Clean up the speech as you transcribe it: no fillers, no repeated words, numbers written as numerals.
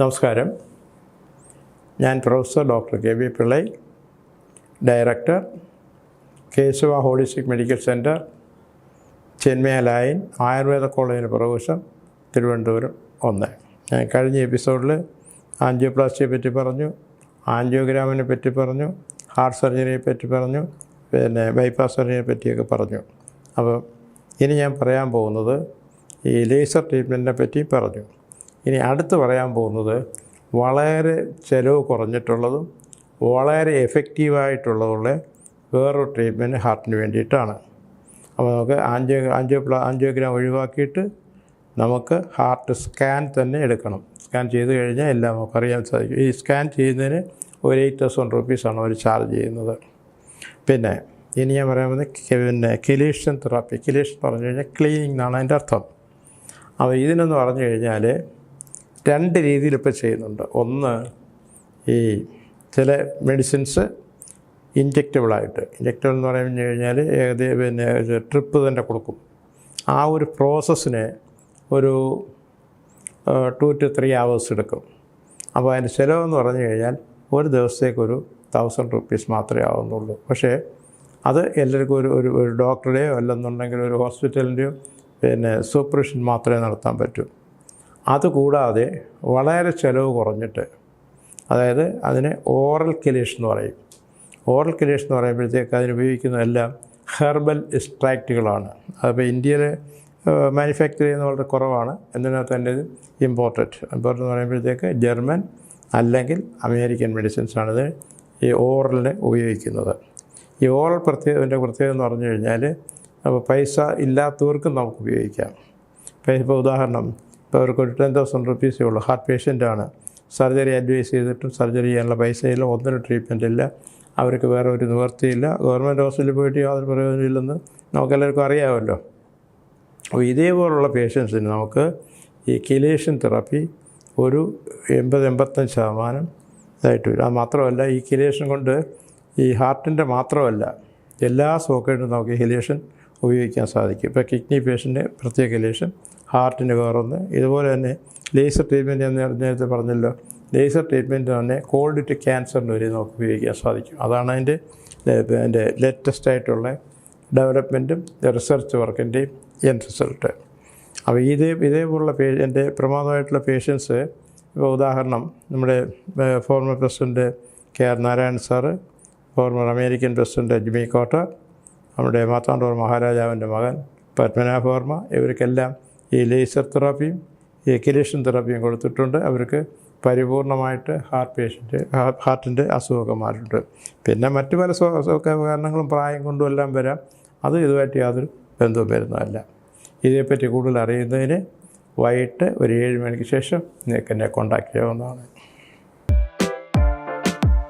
നമസ്കാരം. ഞാൻ professor doctor K V Pillai, director, Keshava holistic medical centre, Chinmaya lane, Ayurveda കോളേജിന് പുറകുവശം, തിരുവനന്തപുരം 1. ഞാൻ കഴിഞ്ഞ എപ്പിസോഡിൽ ആൻജിയോപ്ലാസ്റ്റിയെ പറ്റി പറഞ്ഞു, ആൻജിയോഗ്രാമിനെ പറ്റി പറഞ്ഞു, ഹാർട്ട് സർജറിയെ പറ്റി പറഞ്ഞു, പിന്നെ ബൈപ്പാസ് സർജറിയെ പറ്റിയൊക്കെ പറഞ്ഞു. അപ്പോൾ ഇനി ഞാൻ പറയാൻ പോകുന്നത് ഈ ലേസർ ട്രീറ്റ്മെൻറ്റിനെ പറ്റി പറഞ്ഞു. ഇനി അടുത്ത് പറയാൻ പോകുന്നത് വളരെ ചിലവ് കുറഞ്ഞിട്ടുള്ളതും വളരെ എഫക്റ്റീവായിട്ടുള്ളതുള്ള വേറൊരു ട്രീറ്റ്മെൻറ്റ് ഹാർട്ടിന് വേണ്ടിയിട്ടാണ്. അപ്പോൾ നമുക്ക് ആൻജിയോഗ്രാം ഒഴിവാക്കിയിട്ട് നമുക്ക് ഹാർട്ട് സ്കാൻ തന്നെ എടുക്കണം. സ്കാൻ ചെയ്ത് കഴിഞ്ഞാൽ എല്ലാം നമുക്കറിയാൻ സാധിക്കും. ഈ സ്കാൻ ചെയ്യുന്നതിന് ഒരു 8,000 rupees അവർ ചാർജ് ചെയ്യുന്നത്. പിന്നെ ഇനി ഞാൻ പറയാൻ പോകുന്നത് കിലേഷൻ തെറാപ്പി. കിലേഷൻ പറഞ്ഞു കഴിഞ്ഞാൽ ക്ലീനിങ് എന്നാണ് അതിൻ്റെ അർത്ഥം. അപ്പോൾ ഇതിനെന്ന് പറഞ്ഞു കഴിഞ്ഞാൽ 2 രീതിയിൽ ഇപ്പോൾ ചെയ്യുന്നുണ്ട്. ഒന്ന്, ഈ ചില മെഡിസിൻസ് ഇഞ്ചെക്റ്റബിളായിട്ട്, ഇഞ്ചെക്റ്റബിൾ എന്ന് പറഞ്ഞു കഴിഞ്ഞാൽ പിന്നെ ട്രിപ്പ് തന്നെ കൊടുക്കും. ആ ഒരു പ്രോസസ്സിന് ഒരു 2 to 3 hours എടുക്കും. അപ്പോൾ അതിൻ്റെ ചിലവെന്ന് പറഞ്ഞു കഴിഞ്ഞാൽ ഒരു ദിവസത്തേക്കൊരു 1,000 rupees മാത്രമേ ആവുന്നുള്ളൂ. പക്ഷേ അത് എല്ലാവർക്കും ഒരു ഡോക്ടറുടെയോ അല്ലെന്നുണ്ടെങ്കിൽ ഒരു ഹോസ്പിറ്റലിൻ്റെയോ പിന്നെ സൂപ്പർവിഷൻ മാത്രമേ നടത്താൻ പറ്റൂ. അതുകൂടാതെ വളരെ ചിലവ് കുറഞ്ഞിട്ട്, അതായത് അതിന് ഓറൽ കിലേഷൻ എന്ന് പറയും. ഓറൽ കിലേഷൻ എന്ന് പറയുമ്പോഴത്തേക്ക് അതിനുപയോഗിക്കുന്നതെല്ലാം ഹെർബൽ എക്സ്ട്രാക്റ്റുകളാണ്. അതിപ്പോൾ ഇന്ത്യയിൽ മാനുഫാക്ചർ ചെയ്യുന്ന വളരെ കുറവാണ്. എന്നതിനകത്ത് തന്നെ ഇമ്പോർട്ടൻ്റ് എന്ന് പറയുമ്പോഴത്തേക്ക് ജർമ്മൻ അല്ലെങ്കിൽ അമേരിക്കൻ മെഡിസിൻസാണിത് ഈ ഓറലിന് ഉപയോഗിക്കുന്നത്. ഈ ഓറൽ പ്രത്യേകത എന്ന് പറഞ്ഞു കഴിഞ്ഞാൽ അപ്പോൾ പൈസ ഇല്ലാത്തവർക്കും നമുക്ക് ഉപയോഗിക്കാം. ഇപ്പോൾ ഉദാഹരണം, ഇപ്പോൾ അവർക്കൊരു 10,000 rupees ഉള്ളൂ, ഹാർട്ട് പേഷ്യൻ്റാണ്, സർജറി അഡ്വൈസ് ചെയ്തിട്ടും സർജറി ചെയ്യാനുള്ള പൈസയില്ല, ഒന്നിനും ട്രീറ്റ്മെൻറ്റ് ഇല്ല, അവർക്ക് വേറെ ഒരു നിവൃത്തിയില്ല, ഗവൺമെൻറ് ഹോസ്പിറ്റലിൽ പോയിട്ട് യാതൊരു പ്രയോജനമില്ലെന്ന് നമുക്കെല്ലാവർക്കും അറിയാമല്ലോ. അപ്പോൾ ഇതേപോലുള്ള പേഷ്യൻസിന് നമുക്ക് ഈ കിലേഷൻ തെറാപ്പി ഒരു 80-85% ഇതായിട്ട് വരും. അത് മാത്രമല്ല, ഈ കിലേഷൻ കൊണ്ട് ഈ ഹാർട്ടിൻ്റെ മാത്രമല്ല എല്ലാ സോക്കേട്ടും നമുക്ക് കിലേഷൻ ഉപയോഗിക്കാൻ സാധിക്കും. ഇപ്പോൾ കിഡ്നി പേഷ്യൻ്റ് പ്രത്യേക കിലേഷൻ, ഹാർട്ടിന് വേറൊന്ന്. ഇതുപോലെ തന്നെ ലേസർ ട്രീറ്റ്മെൻറ്റ് എന്ന് നേരത്തെ പറഞ്ഞല്ലോ, ലേസർ ട്രീറ്റ്മെൻറ്റ് തന്നെ കോൾഡ് ടു ക്യാൻസറിന് വരെ നമുക്ക് ഉപയോഗിക്കാൻ സാധിക്കും. അതാണ് അതിൻ്റെ ലേറ്റസ്റ്റ് ആയിട്ടുള്ള ഡെവലപ്മെൻറ്റും റിസർച്ച് വർക്കിൻ്റെയും എൻഡ് റിസൾട്ട്. അപ്പോൾ ഇതേപോലുള്ള എൻ്റെ പ്രമാദമായിട്ടുള്ള പേഷ്യൻസ്, ഇപ്പോൾ ഉദാഹരണം നമ്മുടെ former president KR Narayan sir, former American president Jimmy Carter, നമ്മുടെ മാർത്താണ്ഡവർമ്മ മഹാരാജാവിൻ്റെ മകൻ പത്മനാഭ വർമ്മ, ഇവർക്കെല്ലാം ഈ ലേസർ തെറാപ്പിയും ഈ കിലേഷൻ തെറാപ്പിയും കൊടുത്തിട്ടുണ്ട്. അവർക്ക് പരിപൂർണമായിട്ട് ഹാർട്ടിൻ്റെ അസുഖമൊക്കെ മാറിയിട്ടുണ്ട്. പിന്നെ മറ്റു പല കാരണങ്ങളും പ്രായം കൊണ്ടും എല്ലാം വരാം. അത് ഇതുമായിട്ട് യാതൊരു ബന്ധവും വരുന്നതല്ല. ഇതേപ്പറ്റി കൂടുതൽ അറിയുന്നതിന് വൈകിട്ട് ഒരു 7 മണിക്ക് ശേഷം നിങ്ങൾക്ക് എന്നെ കോൺടാക്റ്റ് ചെയ്യാവുന്നതാണ്.